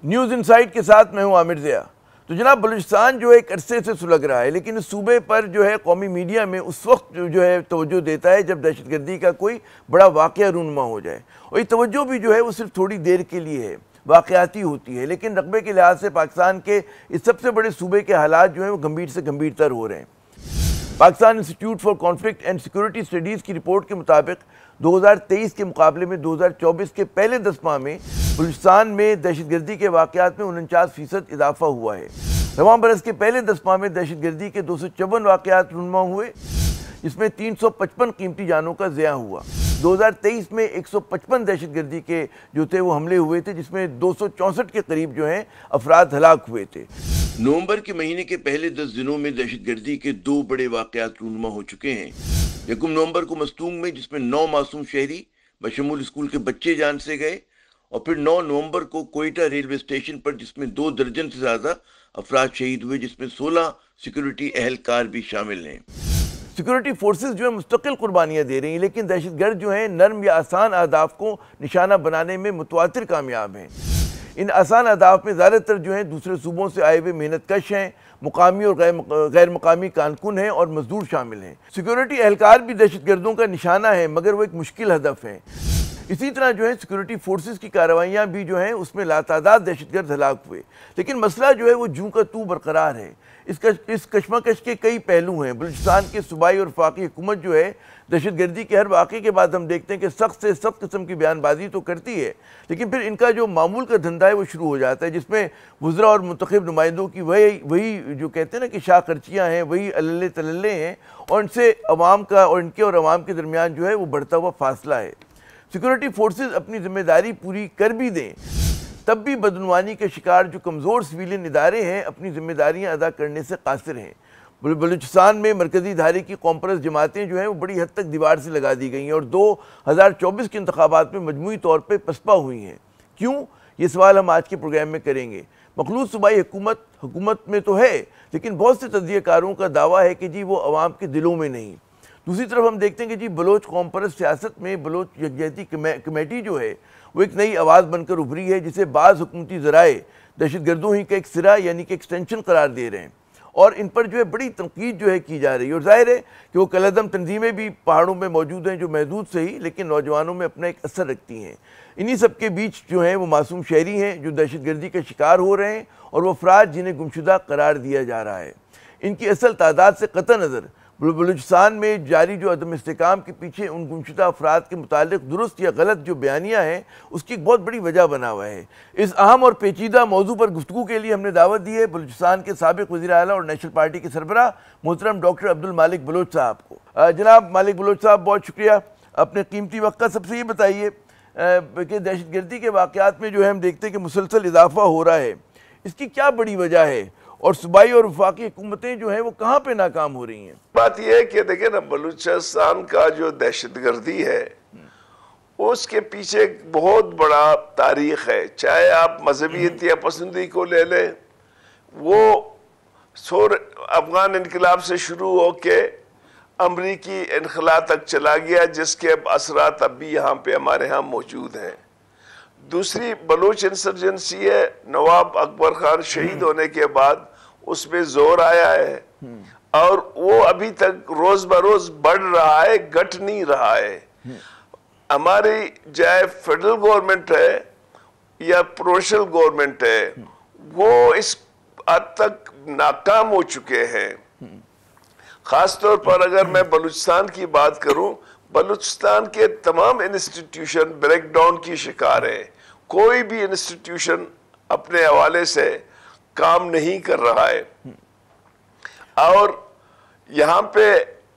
News insight के साथ मैं हूं आमिर ज़िया। तो जनाब, बलूचिस्तान जो है एक अरसे से सुलग रहा है, लेकिन इस सूबे पर जो है कौमी मीडिया में उस वक्त जो है तवज्जो देता है जब दहशतगर्दी का कोई बड़ा वाक़या रूनुमा हो जाए, और ये तवज्जो भी जो है वो सिर्फ थोड़ी देर के लिए है, वाक़याती होती है। लेकिन रकबे के लिहाज से पाकिस्तान के इस सबसे बड़े सूबे के हालात जो हैं वो गंभीर से गंभीरतर हो रहे हैं। Pakistan institute for conflict and security studies की रिपोर्ट के मुताबिक 2023 के मुकाबले में 2024 के पहले 10 माह में बलूचिस्तान में दहशतगर्दी के वाक़यात में 49% इजाफा हुआ है। रवां बरस के पहले 10 माह में दहशतगर्दी के 254 वाक़यात रूनुमा हुए, जिसमें 355 कीमती जानों का ज़िया हुआ। 2023 में 155 दहशतगर्दी के जो थे वो हमले हुए थे, जिसमें 264 के करीब जो हैं अफराद हलाक हुए थे। नवंबर के महीने के पहले 10 दिनों में दहशतगर्दी के 2 बड़े वाक़यात रूनुमा हो चुके हैं। 1 नवंबर को मस्तूंग में, जिसमें 9 मासूम शहरी बशमूल स्कूल के बच्चे जान से गए, और फिर 9 नवंबर को कोयटा रेलवे स्टेशन पर, जिसमें 2 दर्जन से ज़्यादा अफराद शहीद हुए, जिसमें 16 सिक्योरिटी अहलकार भी शामिल हैं। सिक्योरिटी फोर्सेस जो है मुस्तकिल कुर्बानियाँ दे रही हैं, लेकिन दहशतगर्द जो हैं नर्म या आसान अहदाफ को निशाना बनाने में मुतवातिर कामयाब हैं। इन आसान अहदाफ में ज़्यादातर जो हैं दूसरे सूबों से आए हुए मेहनत कश हैं, मुकामी और गैर मुकामी कारकुन हैं और मजदूर शामिल हैं। सिक्योरिटी अहलकार भी दहशतगर्दों का निशाना है, मगर वो एक मुश्किल हदफ है। इसी तरह जो है सिक्योरिटी फोर्सेस की कार्रवाइयाँ भी जो हैं उसमें लातादाद दहशतगर्द हलाक हुए, लेकिन मसला जो है वो जूं का तू बरकरार है। इस कशमकश के कई पहलू हैं। बलूचिस्तान के सूबाई और वफाकी हुकूमत जो है दहशतगर्दी के हर वाक़े के बाद हम देखते हैं कि सख्त से सख्त किस्म की बयानबाजी तो करती है, लेकिन फिर इनका जो मामूल का धंधा है वो शुरू हो जाता है, जिसमें वज़रा और मुंतखब नुमाइंदों की वही जो कहते हैं ना कि शाह खर्चियाँ हैं, वही अल्ले तल्ले हैं, और इनसे अवाम का और इनके और अवाम के दरमियान जो है वो बढ़ता हुआ फासला है। सिक्योरिटी फोर्सेस अपनी जिम्मेदारी पूरी कर भी दें, तब भी बदनवानी के शिकार जो कमज़ोर सिविलियन इदारे हैं अपनी जिम्मेदारियां अदा करने से कासिर हैं। बलूचिस्तान में मरकज़ी धारे की कॉम्प्रेस जमातें जो हैं वो बड़ी हद तक दीवार से लगा दी गई हैं और 2024 के इंतखाबात में मजमूई तौर पर पसपा हुई हैं। क्यों? ये सवाल हम आज के प्रोग्राम में करेंगे। मखलूत सूबाई हुकूमत में तो है, लेकिन बहुत से तज्ज़ियाकारों का दावा है कि जी वो अवाम के दिलों में नहीं। दूसरी तरफ हम देखते हैं कि जी बलोच कॉम्प्रेस सियासत में बलोच यकजहती कमेटी जो है वो एक नई आवाज़ बनकर उभरी है, जिसे बाज़ हुकूमती ज़राए दहशतगर्दों ही का एक सिरा यानी कि एक्सटेंशन करार दे रहे हैं, और इन पर जो है बड़ी तनकीद जो है की जा रही है। और जाहिर है कि वो कलअदम तंजीमें भी पहाड़ों में मौजूद हैं, जो महदूद से ही लेकिन नौजवानों में अपना एक असर रखती हैं। इन्हीं सब के बीच जो हैं वो मासूम शहरी हैं जो दहशतगर्दी का शिकार हो रहे हैं, और वो अफराद जिन्हें गुमशुदा करार दिया जा रहा है। इनकी असल तादाद से कतई नज़र बलूचिस्तान में जारी जो अदम इस्तेकाम के पीछे उन गुमशुदा अफराद के मुतालिक दुरुस्त या गलत जो बयानियाँ हैं उसकी एक बहुत बड़ी वजह बना हुआ है। इस अहम और पेचीदा मौजू पर गुफ्तगू के लिए हमने दावत दी है बलूचिस्तान के साबिक वज़ीर आला और नेशनल पार्टी के सरबराह मोहतरम डॉक्टर अब्दुल मालिक बलोच साहब को। जनाब मालिक बलोच साहब, बहुत शुक्रिया अपने कीमती वक्त का। सबसे ये बताइए कि दहशतगर्दी के वाक़यात में जो है हम देखते हैं कि मुसलसल इजाफा हो रहा है, इसकी क्या बड़ी वजह है, और सूबाई और वफाकी हुकूमतें जो हैं वो कहाँ पे नाकाम हो रही हैं? बात यह है कि देखिए ना, बलूचिस्तान का जो दहशतगर्दी है उसके पीछे एक बहुत बड़ा तारीख है। चाहे आप मजहबी इंतहा पसंदी को ले लें, वो अफगान इनकलाब से शुरू होके अमरीकी इनखला तक चला गया, जिसके अब असरात अब भी यहाँ पे हमारे यहाँ मौजूद हैं। दूसरी बलूच इंसर्जेंसी है, नवाब अकबर खान शहीद होने के बाद उसमें जोर आया है, और वो अभी तक रोज बरोज बढ़ रहा है, घट नहीं रहा है। हमारी चाहे फेडरल गवर्नमेंट है या प्रोविंशियल गवर्नमेंट है, वो इस हद तक नाकाम हो चुके हैं। खासतौर पर अगर मैं बलूचिस्तान की बात करूं, बलूचिस्तान के तमाम इंस्टीट्यूशन ब्रेकडाउन की शिकार है। कोई भी इंस्टीट्यूशन अपने हवाले से काम नहीं कर रहा है, और यहाँ पे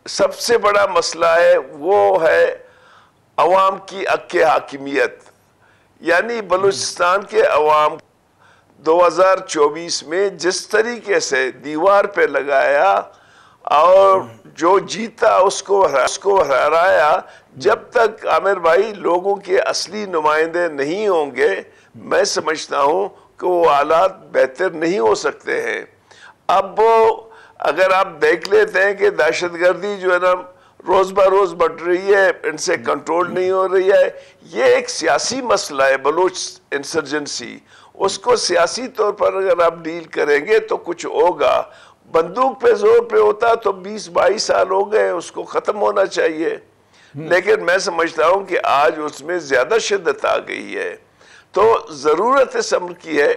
सबसे बड़ा मसला है वो है अवाम की हक़ हाकिमियत। यानी बलूचिस्तान के अवाम 2024 में जिस तरीके से दीवार पे लगाया और जो जीता उसको हराया, जब तक आमिर भाई लोगों के असली नुमाइंदे नहीं होंगे, मैं समझता हूं कि वो हालात बेहतर नहीं हो सकते हैं। अब अगर आप देख लेते हैं कि दहशतगर्दी जो है ना रोज ब रोज बढ़ रही है, इनसे कंट्रोल नहीं हो रही है, ये एक सियासी मसला है। बलोच इंसर्जेंसी उसको सियासी तौर पर अगर आप डील करेंगे तो कुछ होगा। बंदूक पे जोर पे होता तो 20-22 साल हो गए, उसको खत्म होना चाहिए। लेकिन मैं समझता हूं कि आज उसमें ज्यादा शिद्दत आ गई है। तो जरूरत इस अमर की है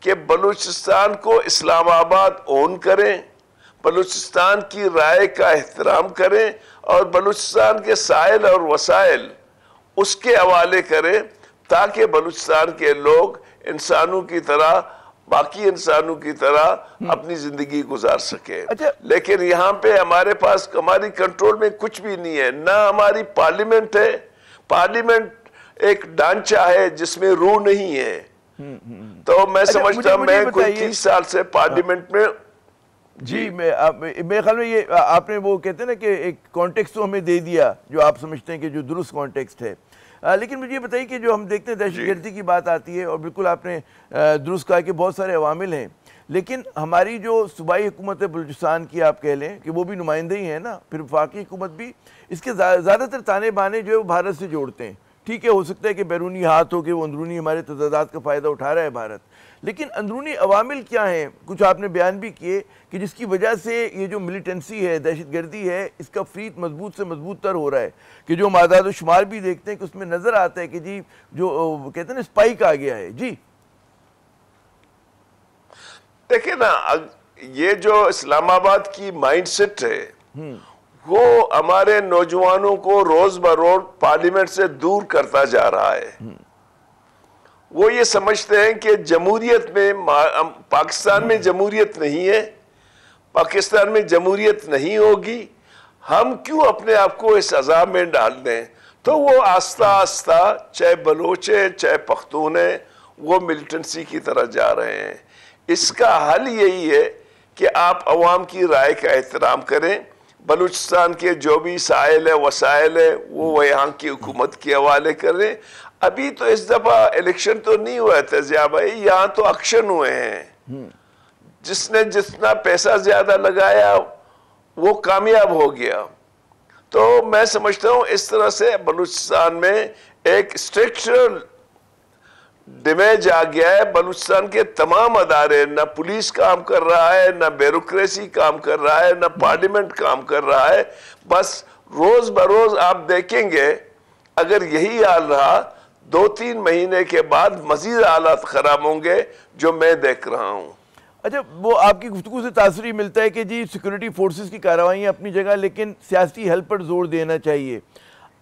कि बलूचिस्तान को इस्लामाबाद ओन करें, बलूचिस्तान की राय का एहतराम करें और बलूचिस्तान के साइल और वसाइल उसके हवाले करें, ताकि बलूचिस्तान के लोग इंसानों की तरह, बाकी इंसानों की तरह अपनी जिंदगी गुजार सके। अच्छा। लेकिन यहाँ पे हमारे पास, हमारी कंट्रोल में कुछ भी नहीं है, ना हमारी पार्लियामेंट है। पार्लियामेंट एक ढांचा है जिसमें रूह नहीं है। तो मैं समझता हूं, मैं कोई 30 साल से पार्लियामेंट में। जी, मेरे ख्याल में ये आपने वो कहते हैं ना कि एक कॉन्टेक्स्ट तो हमें दे दिया जो आप समझते हैं कि जो दुरुस्त कॉन्टेक्स्ट है। लेकिन मुझे ये बताइए कि जो हम देखते हैं दहशतगर्दी की बात आती है, और बिल्कुल आपने दुरुस्त कहा कि बहुत सारे अवामिल हैं, लेकिन हमारी जो सूबाई हुकूमत है बलूचिस्तान की, आप कह लें कि वो भी नुमाइंदे ही हैं ना, फिर वफाकी हुकूमत भी, इसके ज़्यादातर ताने बाने जो है वो भारत से जोड़ते हैं। ठीक है, हो सकता है कि बैरूनी हाथ हो के वो अंदरूनी हमारे तजादात का फ़ायदा उठा रहा है भारत, लेकिन अंदरूनी अवामिल क्या हैं, कुछ आपने बयान भी किए कि जिसकी वजह से ये जो मिलिटेंसी है, दहशतगर्दी है, इसका फ्रीत मजबूत से मजबूत तर हो रहा है। कि जो हम आदाद शुमार भी देखते हैं कि उसमें नज़र आता है कि जी जो कहते हैं ना स्पाइक आ गया है। जी देखिए ना, ये जो इस्लामाबाद की माइंडसेट है वो हमारे नौजवानों को रोज बरोज पार्लियामेंट से दूर करता जा रहा है। वो ये समझते हैं कि जमहूरियत में, पाकिस्तान में जमहूरियत नहीं है, पाकिस्तान में जमहूरियत नहीं होगी, हम क्यों अपने आप को इस अजाब में डाल दें। तो वो आस्ता आस्ता, चाहे बलोचे चाहे पख्तून है, वो मिलिटेंसी की तरह जा रहे हैं। इसका हल यही है कि आप अवाम की राय का एहतराम करें, बलूचिस्तान के जो भी साइल है, वसाइल है, वो यहाँ की हुकूमत के हवाले करें। अभी तो इस दफा इलेक्शन तो नहीं हुआ था जिया भाई, यहाँ तो एक्शन हुए हैं। जिसने जितना पैसा ज्यादा लगाया वो कामयाब हो गया। तो मैं समझता हूँ इस तरह से बलूचिस्तान में एक स्ट्रक्चरल डैमेज आ गया है। बलूचिस्तान के तमाम अदारे, ना पुलिस काम कर रहा है, ना ब्यूरोक्रेसी काम कर रहा है, ना पार्लियामेंट काम कर रहा है। बस रोज बरोज आप देखेंगे, अगर यही हाल रहा 2-3 महीने के बाद मजीद हालात खराब होंगे, जो मैं देख रहा हूँ। अच्छा, वो आपकी गुफ्तगू से तासरी मिलता है कि जी सिक्योरिटी फोर्सेस की कार्रवाई अपनी जगह, लेकिन सियासी हल पर जोर देना चाहिए।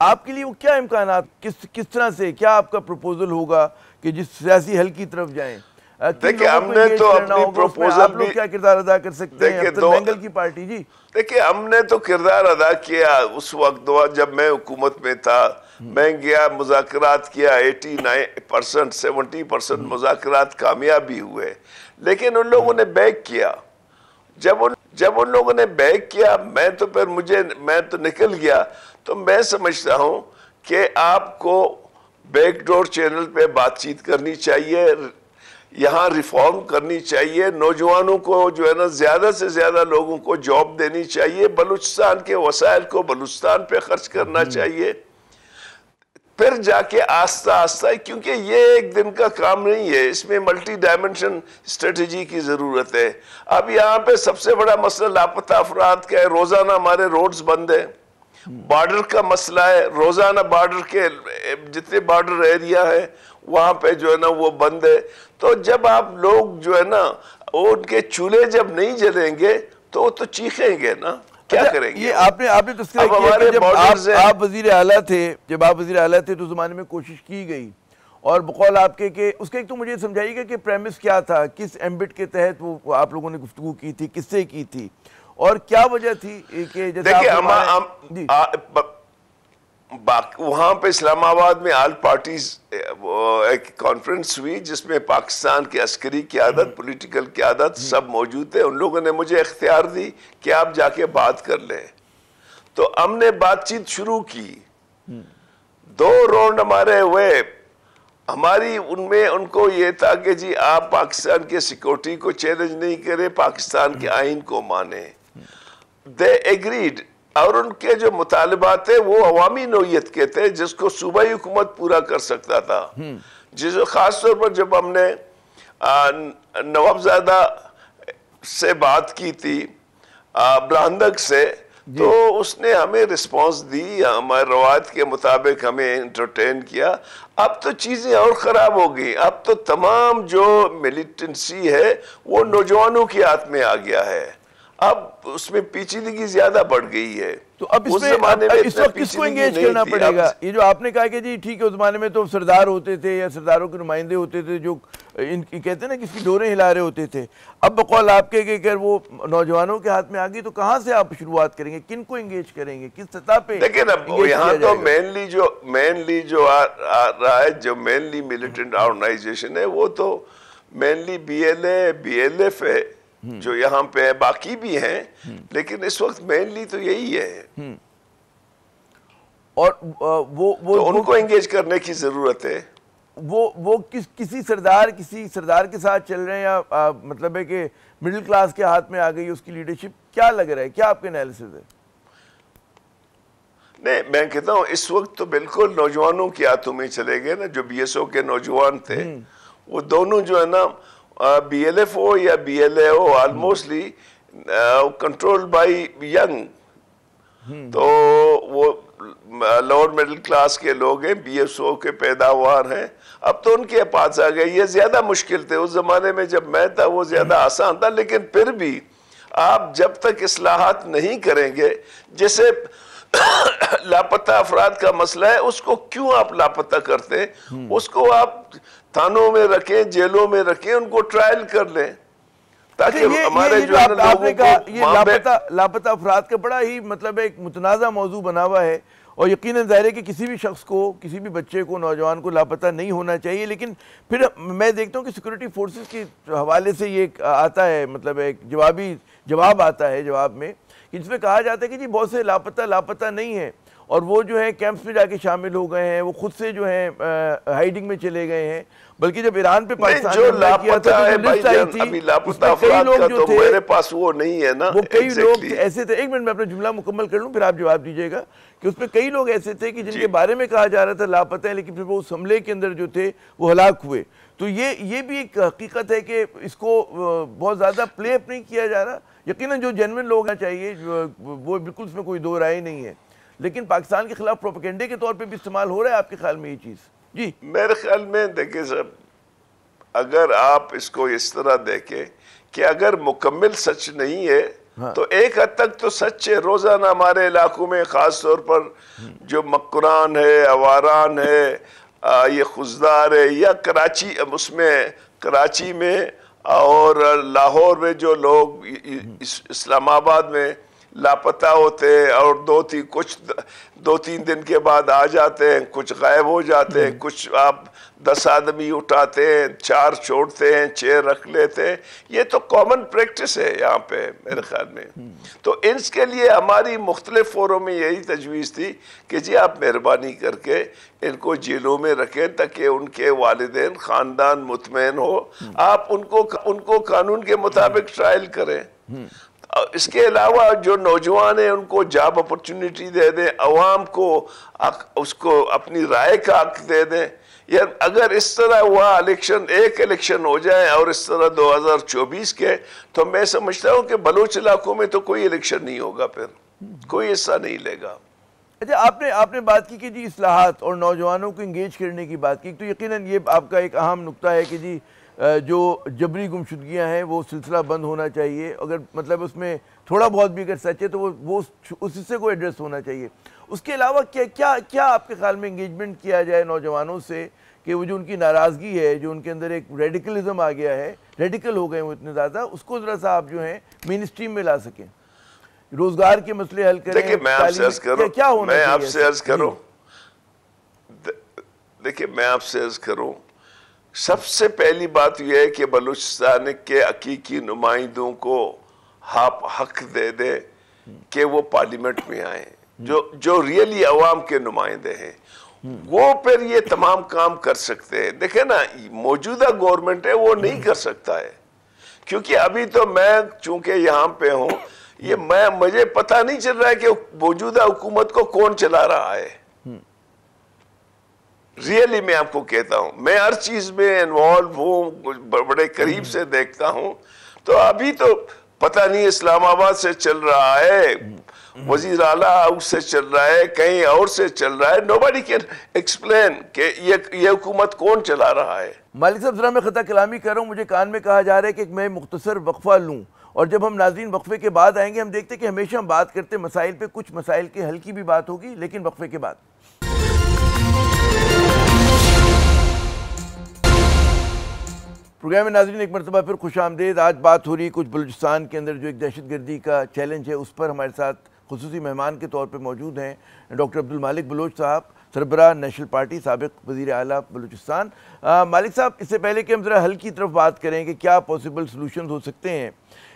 आपके लिए वो क्या इम्कानात, किस तरह से, क्या आपका प्रपोजल होगा कि जिस सियासी हल की तरफ जाएं? देखिए, हमने तो अपनी प्रपोजल आप लोग क्या किरदार अदा कर सकते हैं बेंगल की पार्टी? जी देखिए, हमने तो किरदार अदा किया उस वक्त जब मैं हुकूमत में था। मैं गया, मुज़ाकरात किया, 89%, 70% मुज़ाकरात कामयाब भी हुए, लेकिन उन लोगों ने बैक किया। जब उन लोगों ने बैक किया, मैं तो निकल गया। तो मैं समझता हूं कि आपको बैकडोर चैनल पे बातचीत करनी चाहिए, यहाँ रिफॉर्म करनी चाहिए, नौजवानों को जो है ना ज्यादा से ज्यादा लोगों को जॉब देनी चाहिए, बलूचिस्तान के वसाइल को बलूचिस्तान पे खर्च करना चाहिए, फिर जाके आस्ता आस्ता, क्योंकि ये एक दिन का काम नहीं है, इसमें मल्टी डायमेंशन स्ट्रेटेजी की जरूरत है। अब यहाँ पे सबसे बड़ा मसला लापता अफराद का है। रोजाना हमारे रोड्स बंद है, बॉर्डर का मसला है, रोजाना बॉर्डर के जितने बॉर्डर एरिया है वहां पे जो है ना वो बंद है। तो जब आप लोग जो है ना उनके चूल्हे जब नहीं जलेंगे तो चीखेंगे ना, क्या करेंगे। ये आपने तस्करा किया कि जब आप वजीर आला थे तो ज़माने में कोशिश की गई, और बकौल आपके के उसका एक तो मुझे समझाइएगा कि प्रेमिस क्या था, किस एम्बिट के तहत वो आप लोगों ने गुफ्तगू की थी, किससे की थी, और क्या वजह थी कि देखिए वहां पे इस्लामाबाद में ऑल पार्टीज एक कॉन्फ्रेंस हुई जिसमें पाकिस्तान की अस्करी क़यादत, पॉलिटिकल क़यादत सब मौजूद थे। उन लोगों ने मुझे इख्तियार दी कि आप जाके बात कर लें। तो हमने बातचीत शुरू की, 2 राउंड हमारे हुए। हमारी उनमें उनको ये था कि जी आप पाकिस्तान के सिक्योरिटी को चैलेंज नहीं करें, पाकिस्तान के आइन को माने। दे एग्रीड, और उनके जो मुतालबात थे वो अवामी नौयत के थे जिसको सूबाई हुकूमत पूरा कर सकता था। जिस खास तौर पर जब हमने नवाबजादा से बात की थी ब्रांदक से, तो उसने हमें रिस्पांस दी, हमारे रवायत के मुताबिक हमें एंटरटेन किया। अब तो चीज़ें और ख़राब हो गई, अब तो तमाम जो मिलिटेंसी है वो नौजवानों के हाथ में आ गया है, अब उसमें पेचीदगी ज़्यादा बढ़ गई है। तो अब इस वक्त किसको एंगेज करना पड़ेगा? ये जो आपने कहा कि जी ठीक है, उस जमाने में तो सरदार होते थे या सरदारों के नुमाइंदे होते थे जो इनकी कहते हैं ना किसकी डोरें हिला रहे होते थे, अब बकौल आपके कि अगर वो नौजवानों के हाथ में आ गई तो कहाँ से आप शुरुआत करेंगे, किन को एंगेज करेंगे, किस सतह पे? देखिए ना, यहाँ तो मेनली जो आ रहा है, जो मेनली मिलिटेंट ऑर्गेनाइजेशन है वो तो मेनली BLF है जो यहाँ पे है, बाकी भी हैं, लेकिन इस वक्त मेनली तो यही है। और वो तो उनको एंगेज करने की जरूरत है। वो किसी सरदार के साथ चल रहे हैं या मतलब है कि मिडिल क्लास के हाथ में आ गई उसकी लीडरशिप? क्या लग रहा है, क्या आपके एनालिसिस है? नहीं, मैं कहता हूँ इस वक्त तो बिल्कुल नौजवानों के हाथों में चले गए ना। जो BSO के नौजवान थे वो दोनों जो है ना, BLF हो या BLA हो, ऑलमोस्टली कंट्रोल्ड बाय यंग, तो वो लोअर मिडिल क्लास के लोग हैं, BSO के पैदावार हैं। अब तो उनके पास आ गए, ये ज्यादा मुश्किल थे। उस जमाने में जब मैं था वो ज्यादा आसान था, लेकिन फिर भी आप जब तक इस्लाहात नहीं करेंगे, जैसे लापता अफराद का मसला है, उसको क्यों आप लापता करते हैं? उसको आप थानों में रखें, जेलों में रखें, उनको ट्रायल कर लें, ताकि हमारे जो आपने कहा ये लापता अफराद का बड़ा ही मतलब एक मुतनाज़ा मौजू बना हुआ है, और यकीनन ज़ाहिर है कि किसी भी शख्स को, किसी भी बच्चे को, नौजवान को लापता नहीं होना चाहिए। लेकिन फिर मैं देखता हूँ कि सिक्योरिटी फोर्सेस के हवाले से ये आता है, मतलब एक जवाब आता है जवाब में, जिसमें कहा जाता है कि जी बहुत से लापता नहीं है, और वो जो है कैंप्स में जाके शामिल हो गए हैं, वो खुद से जो है हाइडिंग में चले गए हैं। बल्कि जब ईरान पे पाकिस्तान जो लापता है भाईजान, अभी लापता अफराद का तो मेरे पास वो नहीं है ना, वो कई लोग ऐसे थे। एक मिनट में अपना जुमला मुकम्मल कर लूं, फिर आप जवाब दीजिएगा कि उसमें कई लोग ऐसे थे कि जिनके बारे में कहा जा रहा था लापता है, लेकिन फिर वो उस हमले के अंदर जो थे वो हलाक हुए। तो ये भी एक हकीकत है कि इसको बहुत ज़्यादा प्ले अप नहीं किया जा रहा। यकीनन जो जेन्युइन लोग होना चाहिए वो बिल्कुल उसमें कोई दो राय नहीं है, लेकिन पाकिस्तान के खिलाफ प्रोपेगेंडे के तौर पे भी इस्तेमाल हो रहा है आपके ख्याल में ये चीज़? जी मेरे ख्याल में देखिए साहब, अगर आप इसको इस तरह देखें कि अगर मुकम्मल सच नहीं है, हाँ। तो एक हद तक तो सच है। रोज़ाना हमारे इलाकों में ख़ास तौर पर जो मक्रान है, अवारान है, ये खुजदार है, या कराची, उसमें कराची में और लाहौर में जो लोग इस्लामाबाद में लापता होते हैं और दो तीन दिन के बाद आ जाते हैं, कुछ गायब हो जाते हैं, कुछ आप 10 आदमी उठाते हैं, 4 छोड़ते हैं, 6 रख लेते हैं। ये तो कॉमन प्रैक्टिस है यहाँ पे मेरे ख्याल में। तो इसके लिए हमारी मुख्तलिफ फोरम में यही तजवीज़ थी कि जी आप मेहरबानी करके इनको जेलों में रखें ताकि उनके वालिदैन ख़ानदान मुतमईन हो। आप उनको कानून के मुताबिक ट्रायल करें। इसके अलावा जो नौजवान हैं उनको जॉब अपॉर्चुनिटी दे दें, अवाम को उसको अपनी राय का हक दे दें। यार अगर इस तरह हुआ एक इलेक्शन हो जाए और इस तरह 2024 के, तो मैं समझता हूँ कि बलूच इलाकों में तो कोई इलेक्शन नहीं होगा, फिर कोई हिस्सा नहीं लेगा। अच्छा, आपने बात की कि जी इस्लाहात और नौजवानों को इंगेज करने की बात की, तो यकीनन ये आपका एक अहम नुक्ता है कि जी जो जबरी गुमशुदगियाँ हैं वो सिलसिला बंद होना चाहिए। अगर मतलब उसमें थोड़ा बहुत भी अगर सच है तो वो उस हिस्से को एड्रेस होना चाहिए। उसके अलावा क्या आपके ख्याल में इंगेजमेंट किया जाए नौजवानों से कि वो जो उनकी नाराज़गी है, जो उनके अंदर एक रेडिकलिज्म आ गया है, रेडिकल हो गए वो इतने ज़्यादा, उसको ज़रा सा आप जो है मेन स्ट्रीम में ला सकें, रोज़गार के मसले हल करें। देखिए मैं आपसे अर्ज़ करूं, देखिए मैं आपसे अर्ज़ करूं, सबसे पहली बात यह है कि बलूचिस्तान के हकीकी नुमाइंदों को हक दे दे कि वो पार्लियामेंट में आए, जो रियली अवाम के नुमाइंदे हैं, वो फिर ये तमाम काम कर सकते हैं। देखे ना, मौजूदा गवर्नमेंट है वो नहीं कर सकता है, क्योंकि अभी तो मैं चूंकि यहाँ पे हूँ, मुझे पता नहीं चल रहा है कि मौजूदा हुकूमत को कौन चला रहा है। रियली मैं आपको कहता हूं, मैं हर चीज में इन्वॉल्व हूं, बड़े करीब से देखता हूं। तो अभी तो पता नहीं इस्लामाबाद से चल रहा है, वजीर आला हाउस से चल रहा है, कहीं और से चल रहा है, नोबडी कैन एक्सप्लेन कि ये हुकूमत कौन चला रहा है। मालिक साहब, जरा मैं खता कलामी कर रहा हूँ, मुझे कान में कहा जा रहा है कि मैं मुख्तसर वक्फा लूँ, और जब हम नाज़रीन वक्फे के बाद आएंगे हम देखते हैं कि हमेशा हम बात करते मसाइल पे, कुछ मसाइल के हल की भी बात होगी, लेकिन वक्फे के बाद। प्रोग्राम में नाज़रीन एक मरतबा फिर खुश आमदेद। आज बात हो रही है कुछ बलूचिस्तान के अंदर जो एक दहशतगर्दी का चैलेंज है, उस पर हमारे साथ खुसूसी मेहमान के तौर पर मौजूद हैं डॉक्टर अब्दुल मालिक बलोच साहब, सरबराह नेशनल पार्टी, साबिक वज़ीर आला बलूचिस्तान। मालिक साहब, इससे पहले कि हम ज़रा हल की तरफ बात करें कि क्या पॉसिबल सलूशन हो सकते हैं,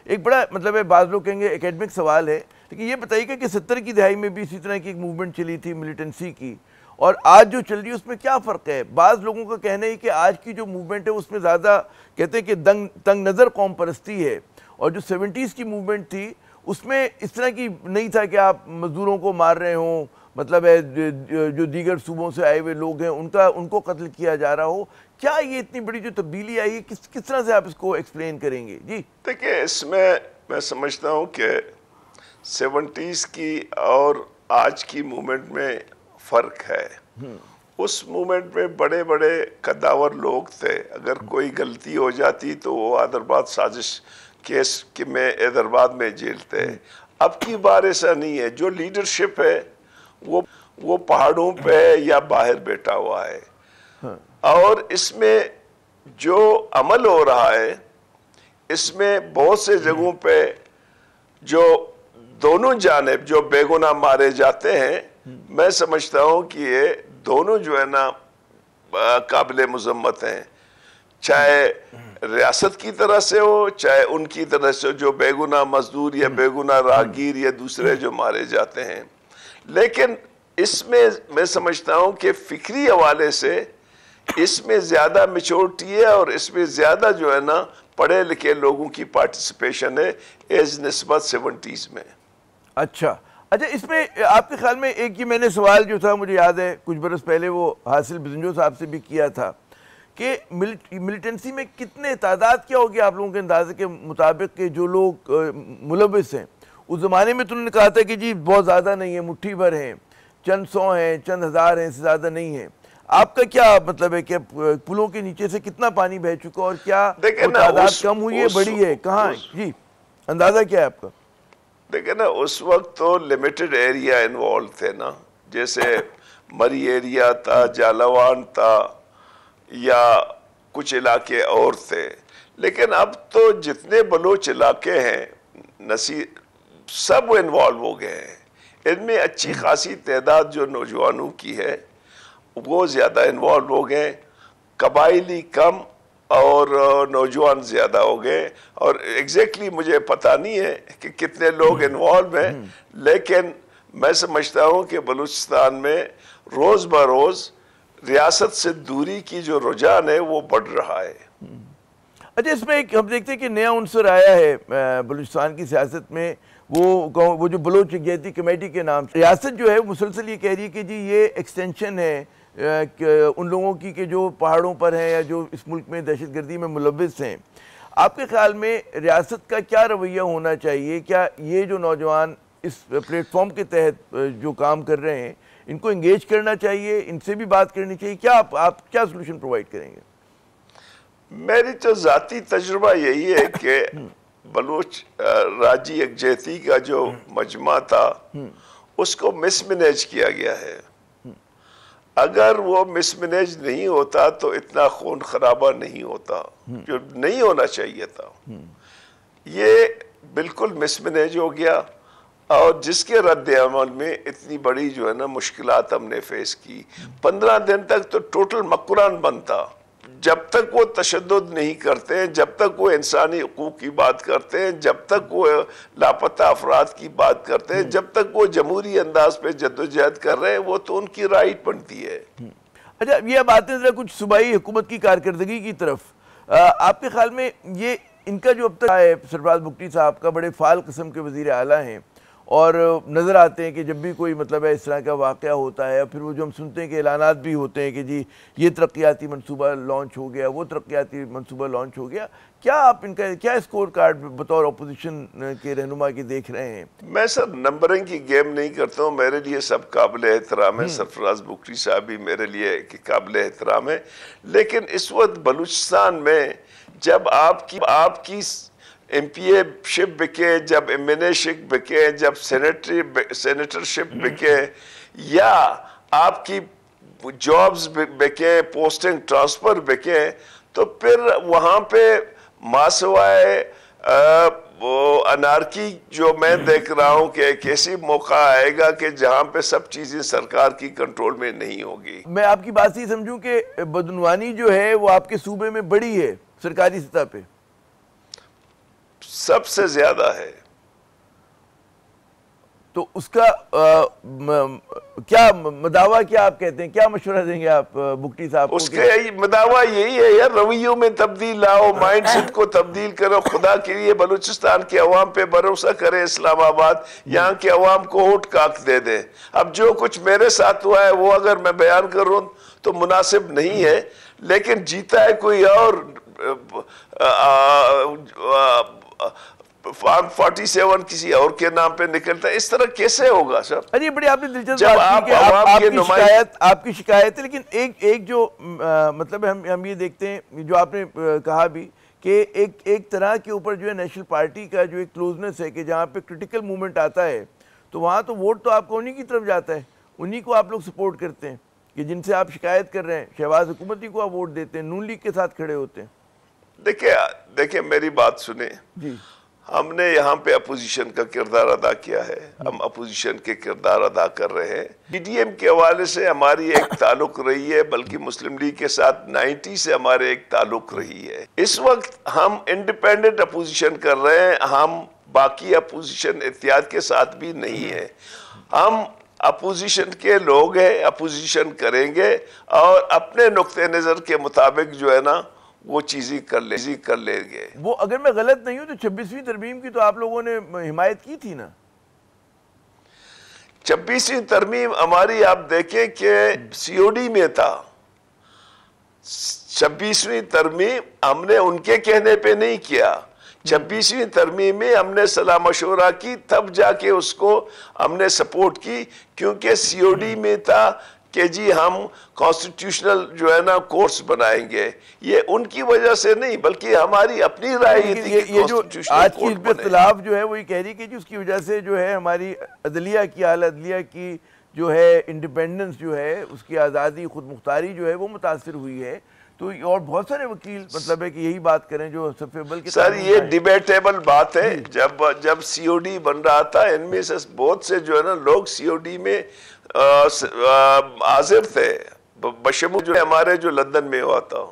एक बड़ा मतलब है, बाज़ लोग कहेंगे एकेडमिक सवाल है, लेकिन ये बताइएगा कि 70 की दहाई में भी इसी तरह की एक मूवमेंट चली थी मिलिटेंसी की, और आज जो चल रही है उसमें क्या फ़र्क है? बाज़ लोगों का कहना है कि आज की जो मूवमेंट है उसमें ज़्यादा कहते हैं कि तंग नज़र कौम परस्ती है, और जो 70s की मूवमेंट थी उसमें इस तरह की नहीं था कि आप मज़दूरों को मार रहे हों, मतलब है जो दीगर सूबों से आए हुए लोग हैं उनको कत्ल किया जा रहा हो। क्या ये इतनी बड़ी जो तब्दीली आई है, किस तरह से आप इसको एक्सप्लेन करेंगे? जी देखिए, इसमें मैं समझता हूँ कि 70s की और आज की मूवमेंट में फ़र्क है। उस मूवमेंट में बड़े बड़े कद्दावर लोग थे, अगर कोई गलती हो जाती तो वो हैदराबाद साजिश केस के में हैदराबाद में जेलते। अब की बार ऐसा नहीं है, जो लीडरशिप है वो पहाड़ों पे या बाहर बैठा हुआ है। और इसमें जो अमल हो रहा है, इसमें बहुत से जगहों पे जो दोनों जानिब जो बेगुनाह मारे जाते हैं, मैं समझता हूं कि ये दोनों जो है ना काबिले मुजम्मत हैं, चाहे रियासत की तरह से हो चाहे उनकी तरह से, जो बेगुनाह मजदूर या बेगुनाह राहगीर या दूसरे जो मारे जाते हैं। लेकिन इसमें मैं समझता हूं कि फिक्री हवाले से इसमें ज़्यादा मेच्योरिटी है और इसमें ज़्यादा जो है ना पढ़े लिखे लोगों की पार्टिसिपेशन है एज निस्बत 70s में। अच्छा, इसमें आपके ख्याल में एक, ये मैंने सवाल जो था मुझे याद है कुछ बरस पहले वो हासिल बिजंजो साहब से भी किया था कि मिलिटेंसी में कितने तादाद क्या होगी आप लोगों के अंदाजे के मुताबिक के जो लोग मुलविस हैं? उस ज़माने में तो उन्होंने कहा था कि जी बहुत ज़्यादा नहीं है, मुट्ठी भर हैं, चंद 100 हैं, चंद हज़ार हैं, इससे ज़्यादा नहीं है। आपका क्या मतलब है कि पुलों के नीचे से कितना पानी बह चुका और क्या तादाद कम हुई है, बड़ी है, कहाँ? जी, अंदाज़ा क्या है आपका? देखिए ना, उस वक्त तो लिमिटेड एरिया इन्वॉल्व थे ना, जैसे मरी एरिया था, जालावान था, या कुछ इलाके और थे। लेकिन अब तो जितने बलोच इलाके हैं नसीर सब इन्वॉल्व हो गए हैं। इनमें अच्छी खासी तादाद जो नौजवानों की है वो ज़्यादा इन्वॉल्व हो गए, कबाइली कम और नौजवान ज़्यादा हो गए। और एग्जैक्टली मुझे पता नहीं है कि कितने लोग इन्वॉल्व हैं, लेकिन मैं समझता हूँ कि बलूचिस्तान में रोज़ बरोज़ रियासत से दूरी की जो रुझान है वो बढ़ रहा है। अच्छा, इसमें एक हम देखते हैं कि नया उनसर आया है बलूचिस्तान की सियासत में, वो जो बलोच यकजहती कमेटी के नाम से रियासत जो है मुसलसल ये कह रही है कि जी ये एक्सटेंशन है उन लोगों की कि जो पहाड़ों पर हैं या जो इस मुल्क में दहशतगर्दी में मुलविस हैं। आपके ख्याल में रियासत का क्या रवैया होना चाहिए? क्या ये जो नौजवान इस प्लेटफॉर्म के तहत जो काम कर रहे हैं इनको इंगेज करना चाहिए, इनसे भी बात करनी चाहिए? क्या आप क्या सोल्यूशन प्रोवाइड करेंगे? मेरी तो ज़ाती तजुर्बा यही है कि बलूच राजी यकजहती का जो मजमा था उसको मिसमैनेज किया गया है। अगर वो मिसमैनेज नहीं होता तो इतना खून खराबा नहीं होता जो नहीं होना चाहिए था। ये बिल्कुल मिसमैनेज हो गया और जिसके रद्द अमल में इतनी बड़ी जो है ना मुश्किलात हमने फेस की। 15 दिन तक तो टोटल मकुरान बंद था। जब तक वो तशद्दुद नहीं करते हैं, जब तक वो इंसानी हकूक़ की बात करते हैं, जब तक वो लापता अफराद की बात करते हैं, जब तक वो जमहूरी अंदाज पे जद्दोजहद कर रहे हैं, वो तो उनकी राइट बनती है। अच्छा, ये अब आते हैं जरा कुछ सूबाई हुकूमत की कारकर्दगी की तरफ। आपके ख्याल में ये इनका जो अब तक है, सरफराज भुगटी साहब का बड़े फाल किस्म के वज़ीर आला हैं और नज़र आते हैं कि जब भी कोई मतलब है इस तरह का वाक़या होता है, फिर वो जो हम सुनते हैं कि ऐलानात भी होते हैं कि जी ये तरक्याती मंसूबा लॉन्च हो गया, वो तरक्याती मंसूबा लॉन्च हो गया। क्या आप इनका क्या स्कोर कार्ड बतौर अपोजिशन के रहनुमा के देख रहे हैं? मैं सर नंबरिंग की गेम नहीं करता हूँ, मेरे लिए सब काबिल एहतराम है। सरफराज बुखरी साहब भी मेरे लिए काबिल एहतराम है, लेकिन इस वक्त बलूचिस्तान में जब आपकी एमपीए-शिप बिके, जब एमएनए-शिप बिके, जब सेनेटरशिप बिके, या आपकी जॉब्स बिके, पोस्टिंग ट्रांसफर बिके, तो फिर वहाँ पे मासवाए वो अनारकी जो मैं देख रहा हूँ कि एक ऐसी मौका आएगा कि जहाँ पे सब चीज़ें सरकार की कंट्रोल में नहीं होगी। मैं आपकी बात ही समझूं कि बदनवानी जो है वो आपके सूबे में बड़ी है सरकारी सतह पे, सबसे ज्यादा है। तो उसका क्या मदावा, क्या आप कहते हैं, क्या मशवरा देंगे आप बुखटी साहब को? उसके मदावा यही है यार, रवैयों में तब्दील लाओ, माइंडसेट को तब्दील करो। खुदा के लिए बलूचिस्तान के अवाम पे भरोसा करे इस्लामाबाद, यहाँ के अवाम को होट काक दे दे। अब जो कुछ मेरे साथ हुआ है वो अगर मैं बयान करूँ तो मुनासिब नहीं है, लेकिन जीता है कोई और, फॉर्म 47 किसी और के नाम पे निकलता है। इस तरह कैसे होगा सर? अरे बड़ी आपने दिलचस्प बात की कि आपकी शिकायत है, लेकिन एक जो मतलब हम ये देखते हैं जो आपने कहा भी कि एक तरह के ऊपर जो है नेशनल पार्टी का जो एक क्लोजनेस है कि जहाँ पे क्रिटिकल मूवमेंट आता है तो वहाँ तो वोट तो आपको उन्हीं की तरफ जाता है, उन्हीं को आप लोग सपोर्ट करते हैं कि जिनसे आप शिकायत कर रहे हैं, शहबाज हुकूमती को आप वोट देते हैं, नून लीग के साथ खड़े होते हैं। देखिए मेरी बात सुने जी। हमने यहाँ पे अपोजिशन का किरदार अदा किया है, हम अपोजिशन के किरदार अदा कर रहे हैं। पीडीएम के हवाले से हमारी एक ताल्लुक रही है, बल्कि मुस्लिम लीग के साथ 90 से हमारे एक ताल्लुक रही है। इस वक्त हम इंडिपेंडेंट अपोजिशन कर रहे हैं, हम बाकी अपोजिशन इत्तेहाद के साथ भी नहीं है। हम अपोजिशन के लोग हैं, अपोजिशन करेंगे और अपने नुक्ते नज़र के मुताबिक जो है ना वो चीज़ें कर लेंगे। वो अगर मैं गलत नहीं हूं तो 26वीं तरमीम की तो आप लोगों ने हिमायत की थी ना? 26वीं तरमीम हमारी आप देखें कि सीओडी में था। 26वीं तरमीम हमने उनके कहने पे नहीं किया, 26वीं तरमीम में हमने सलाह मशवरा की, तब जाके उसको हमने सपोर्ट की, क्योंकि सीओडी में था कि जी हम कॉन्स्टिट्यूशनल जो है ना कोर्स बनाएंगे। ये उनकी वजह से नहीं, बल्कि हमारी अपनी राय थी कि ये जो आज की इख्तिलाफ जो है वो ये कह रही कि जी उसकी वजह से जो है हमारी अदलिया की अदलिया की जो है इंडिपेंडेंस जो है, उसकी आज़ादी खुद मुख्तारी जो है वो मुतासर हुई है। तो और बहुत सारे वकील मतलब है कि यही बात करें जो सफेबल के सर, ये डिबेटेबल बात है। जब सीओडी बन रहा था, इनमें से बहुत से जो है ना लोग सीओडी में हाजिर थे, बशमूल जो हमारे जो लंदन में हुआ था।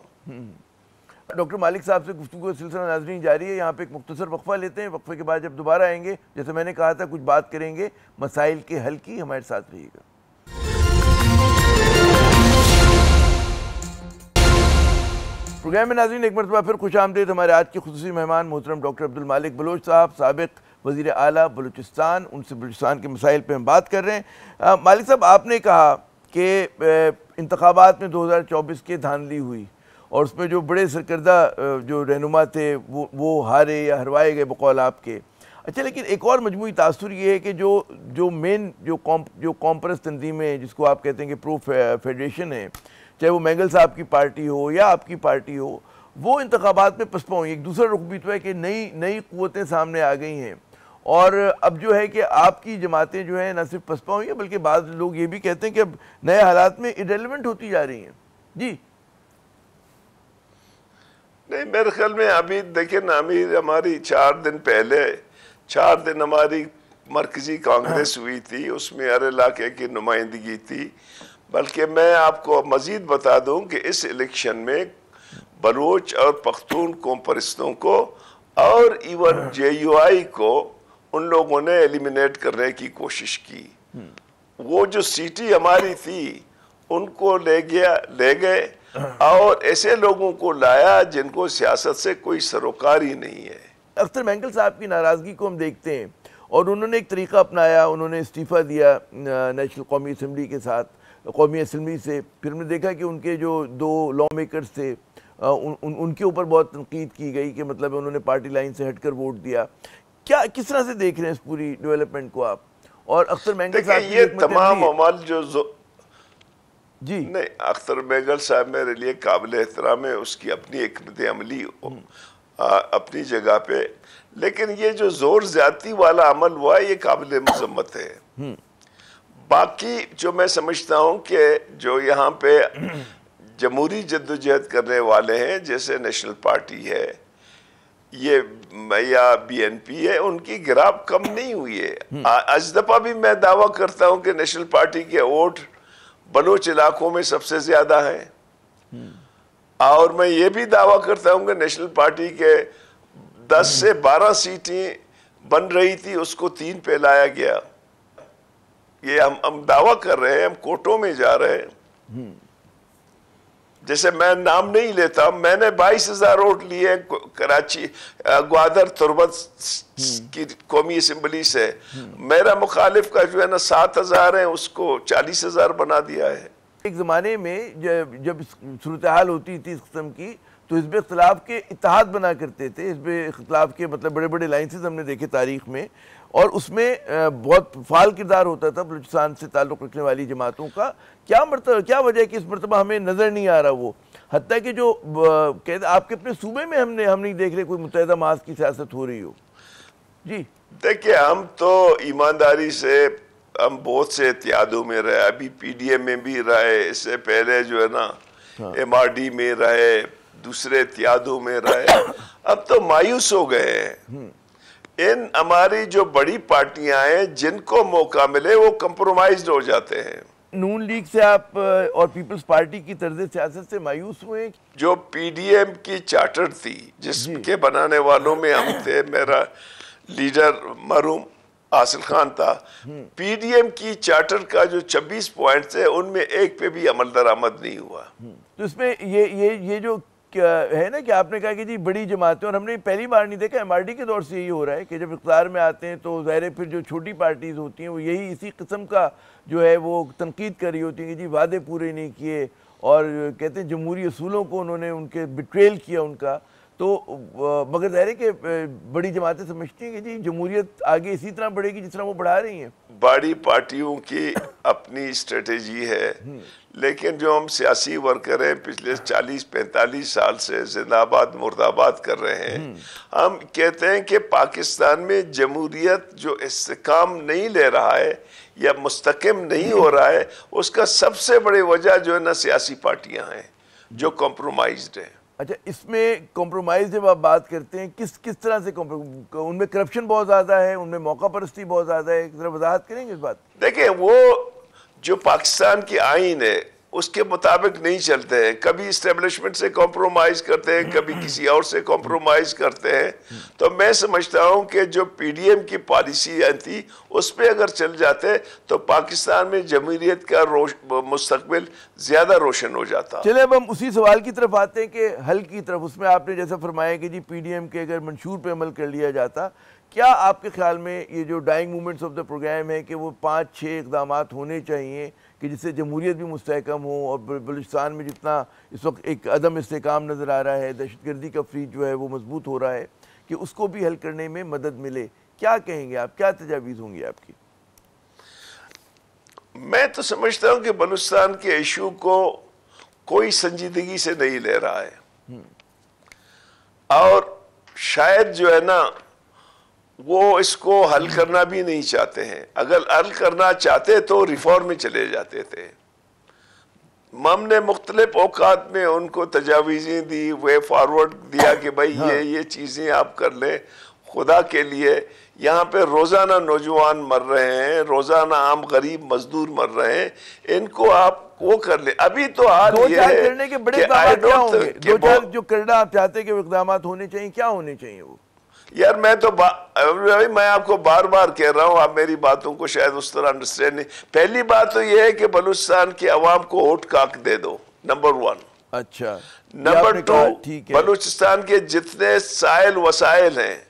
डॉक्टर मालिक साहब से गुफ्तगू का सिलसिला नाज़रीन जारी है। यहाँ पे एक मुख्तसर वक्फा लेते हैं, वक्फे के बाद जब दोबारा आएंगे, जैसे मैंने कहा था, कुछ बात करेंगे मसाइल के हल की। हमारे साथ रहिएगा। प्रोग्राम में नाज़रीन एक मरतबा फिर खुश आमदीद। हमारे आज के खुसूसी मेहमान मोहतरम डॉक्टर अब्दुल मालिक बलोच साहब, साबिक वज़ीर आला बलूचिस्तान, उनसे बलूचिस्तान के मसाइल पे हम बात कर रहे हैं। मालिक साहब, आपने कहा कि इंतखाबात में 2024 की धांधली हुई और उसमें जो बड़े सरकर्दा जो रहनुमा थे वो हारे या हरवाए गए बकौल आपके। अच्छा, लेकिन एक और मजमूई तासुर ये है कि जो मेन जो कॉम्प्रेस तंजीमें जिसको आप कहते हैं कि प्रो फेडरेशन है, चाहे वो मैंगल साहब की पार्टी हो या आपकी पार्टी हो, वो इंतखाबात में पसपा हुई। एक दूसरा रुख भी तो है कि नई क़ुव्वतें सामने आ गई हैं और अब जो है कि आपकी जमातें जो है न सिर्फ पसपा हुई हैं, बल्कि बाद लोग ये भी कहते हैं कि अब नए हालात में इरेलेवेंट होती जा रही हैं। जी नहीं, मेरे ख्याल में अभी देखिए ना, हमारी 4 दिन हमारी मरकजी कांग्रेस हुई थी, उसमें हर इलाके की नुमाइंदगी थी। बल्कि मैं आपको मजीद बता दूं कि इस इलेक्शन में बलोच और पख्तून कौमपरस्तों को और इवन JUI को उन लोगों ने एलिमिनेट करने की कोशिश की। वो जो सीटी हमारी थी उनको ले गए और ऐसे लोगों को लाया जिनको सियासत से कोई सरोकार ही नहीं है। अख्तर मैंगल साहब की नाराज़गी को हम देखते हैं और उन्होंने एक तरीका अपनाया, उन्होंने इस्तीफ़ा दिया नेशनल कौमी असम्बली के साथ, कौमी असम्बली से। फिर हमने देखा कि उनके जो 2 लॉ मेकर्स थे उनके ऊपर बहुत तनकीद की गई कि मतलब उन्होंने पार्टी लाइन से हटकर वोट दिया। क्या किस तरह से देख रहे हैं इस पूरी डेवलपमेंट को आप? और अख्तर मेंगल साहब ये तमाम अमल जो जी नहीं, अख्तर मेंगल साहब मेरे लिए काबिल एहतराम है, उसकी अपनी हिकमत अमली अपनी जगह पे, लेकिन ये जो जोर ज्यादती वाला अमल हुआ ये काबिल मजम्मत है। बाकी जो मैं समझता हूँ कि जो यहाँ पे जमहूरी जद्दोजहद करने वाले हैं, जैसे नेशनल पार्टी है ये या BNP है, उनकी गिराव कम नहीं हुई है। आज दफा भी मैं दावा करता हूँ कि नेशनल पार्टी के वोट बलोच इलाकों में सबसे ज्यादा है, और मैं ये भी दावा करता हूँ कि नेशनल पार्टी के 10 से 12 सीटें बन रही थी उसको 3 पे लाया गया। ये हम दावा कर रहे हैं, हम कोर्टों में जा रहे हैं। जैसे मैं नाम नहीं लेता, मैंने 22,000 वोट लिए कराची ग्वादर तुर्बत की कौमी असम्बली से। मेरा मुखालिफ का जो है ना 7,000 है, उसको 40,000 बना दिया है। एक ज़माने में जब सूरत हाल होती थी इस किस्म की, तो हिज़्ब इख्तिलाफ के इत्तेहाद बना करते थे। हिज़्ब इख्तिलाफ के मतलब बड़े बड़े लाइंसेस हमने देखे तारीख़ में, और उसमें बहुत फाल किरदार होता था बलूचिस्तान से ताल्लुक़ रखने वाली जमातों का। क्या वजह है कि इस मरतबा हमें नज़र नहीं आ रहा वो, हत्ता कि जो कहते आपके अपने सूबे में हम नहीं देख रहे कोई मुत्तहिदा मास की सियासत हो रही हो? जी देखिए, हम तो ईमानदारी से हम बहुत से इत्तेहादों में रहे, अभी PDM में भी रहे, इससे पहले जो है ना MRD में रहे, दूसरे इत्तेहादों में रहे। अब तो मायूस हो गए हैं। इन हमारी जो बड़ी पार्टियां हैं जिनको मौका मिले वो कंप्रोमाइज हो जाते हैं। नून लीग से आप और पीपल्स पार्टी की तर्ज सियासत से मायूस हुए? जो PDM की चार्टर थी जिसके बनाने वालों में हम थे, मेरा लीडर मरहूम आसिल खान था। PDM की चार्टर का जो 26 पॉइंट थे उनमें एक पे भी अमल दरामद नहीं हुआ। तो इसमें ये जो है ना कि आपने कहा कि जी बड़ी जमातें, और हमने पहली बार नहीं देखा, MRD के दौर से यही हो रहा है कि जब इख्तियार में आते हैं तो ज़ाहिर फिर जो छोटी पार्टीज़ होती हैं वो यही इसी किस्म का जो है वो तनकीद कर रही होती हैं कि जी वादे पूरे नहीं किए, और कहते हैं जमहूरी असूलों को उन्होंने उनके बिट्रेल किया उनका। तो मगर ज़ाहिर है कि बड़ी जमातें समझती हैं कि जी जमहूरियत आगे इसी तरह बढ़ेगी जिस तरह वो बढ़ा रही हैं। बड़ी पार्टियों की अपनी स्ट्रेटेजी है, लेकिन जो हम सियासी वर्कर हैं पिछले 40-45 साल से जिंदाबाद मुर्दाबाद कर रहे हैं। हम कहते हैं कि पाकिस्तान में जमहूरियत जो इस्तेकाम नहीं ले रहा है या मुस्तकिम नहीं हो रहा है, उसका सबसे बड़ी वजह जो है ना सियासी पार्टियां हैं जो कॉम्प्रोमाइज्ड हैं। अच्छा, इसमें कॉम्प्रोमाइज़ जब आप बात करते हैं किस तरह से उनमें करप्शन बहुत ज़्यादा है, उनमें मौका परस्ती बहुत ज़्यादा है, जरा वजाहत करेंगे इस बात? देखिए, वो जो पाकिस्तान की आईन है उसके मुताबिक नहीं चलते हैं, कभी इस्टेब्लिशमेंट से कॉम्प्रोमाइज करते हैं, कभी किसी और से कॉम्प्रोमाइज करते हैं। तो मैं समझता हूं कि जो PDM की पॉलिसी थी उस पर अगर चल जाते तो पाकिस्तान में जमहूरियत का मुस्तकबिल ज्यादा रोशन हो जाता। चले अब हम उसी सवाल की तरफ आते हैं कि हल की तरफ। उसमें आपने जैसा फरमाया कि जी PDM के अगर मंशूर पे अमल कर लिया जाता, क्या आपके ख्याल में ये जो dying movements of the program है कि वो 5-6 इकदाम होने चाहिए कि जिससे जमहूरियत भी मुस्तहकम हो, और बलूचिस्तान में जितना इस वक्त एक अदम इस्तेकाम नज़र आ रहा है, दहशतगर्दी का फ्रीज जो है वो मजबूत हो रहा है, कि उसको भी हल करने में मदद मिले? क्या कहेंगे आप, क्या तजावीज़ होंगी आपकी? मैं तो समझता हूँ कि बलूचिस्तान के इशू को कोई संजीदगी से नहीं ले रहा है, और शायद जो है ना वो इसको हल करना भी नहीं चाहते हैं। अगर हल करना चाहते तो रिफॉर्म में चले जाते थे। हमने मुख्तलिफ औकात में उनको तजावीज़ें दी, वे फॉरवर्ड दिया कि भाई ये चीज़ें आप कर लें खुदा के लिए। यहाँ पे रोज़ाना नौजवान मर रहे हैं, रोज़ाना आम गरीब मजदूर मर रहे हैं, इनको आप वो कर ले। अभी तो हाल ये है करने के बड़े क्या होंगे? दो चार जो करना आप चाहते हैं कि इक़दाम होने चाहिए, क्या होने चाहिए वो? यार मैं तो मैं आपको बार बार कह रहा हूँ, आप मेरी बातों को शायद उस तरह अंडरस्टैंड नहीं। पहली बात तो ये है कि बलूचिस्तान की आवाम को वोट काक दे दो, नंबर 1। अच्छा, नंबर 2, बलूचिस्तान के जितने साइल वसाइल हैं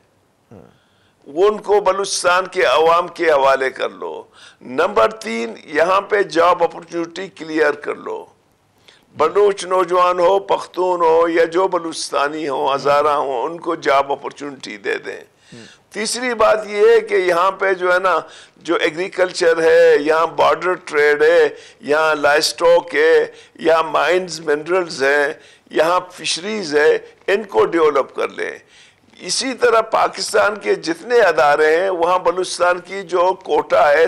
वो उनको बलूचिस्तान के अवाम के हवाले कर लो। नंबर 3, यहाँ पे जॉब अपॉर्चुनिटी क्लियर कर लो। बलूच नौजवान हो, पख्तून हो या जो बलूचिस्तानी हो, हज़ारा हो, उनको जॉब अपॉर्चुनिटी दे दें। तीसरी बात यह है कि यहाँ पे जो है ना, जो एग्रीकल्चर है, यहाँ बॉर्डर ट्रेड है, यहाँ लाइव स्टॉक है, यहाँ माइंस मिनरल्स हैं, यहाँ फिशरीज है, इनको डेवलप कर लें। इसी तरह पाकिस्तान के जितने अदारे हैं वहाँ बलूचिस्तान की जो कोटा है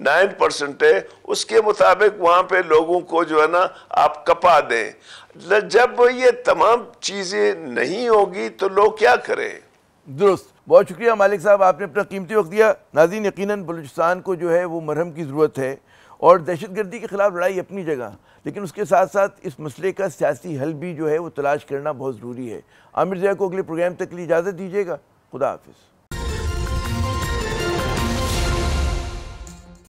9% है, उसके मुताबिक वहाँ पे लोगों को जो है ना आप कपा दें। जब ये तमाम चीज़ें नहीं होगी तो लोग क्या करें। दुरुस्त, बहुत शुक्रिया मालिक साहब, आपने अपना कीमती वक्त दिया। नाज़रीन, यकीनन बलूचिस्तान को जो है वो मरहम की ज़रूरत है और दहशतगर्दी के ख़िलाफ़ लड़ाई अपनी जगह, लेकिन उसके साथ साथ इस मसले का सियासी हल भी जो है वो तलाश करना बहुत ज़रूरी है। आमिर ज़िया को अगले प्रोग्राम तक के लिए इजाज़त दीजिएगा। खुदा हाफिज़।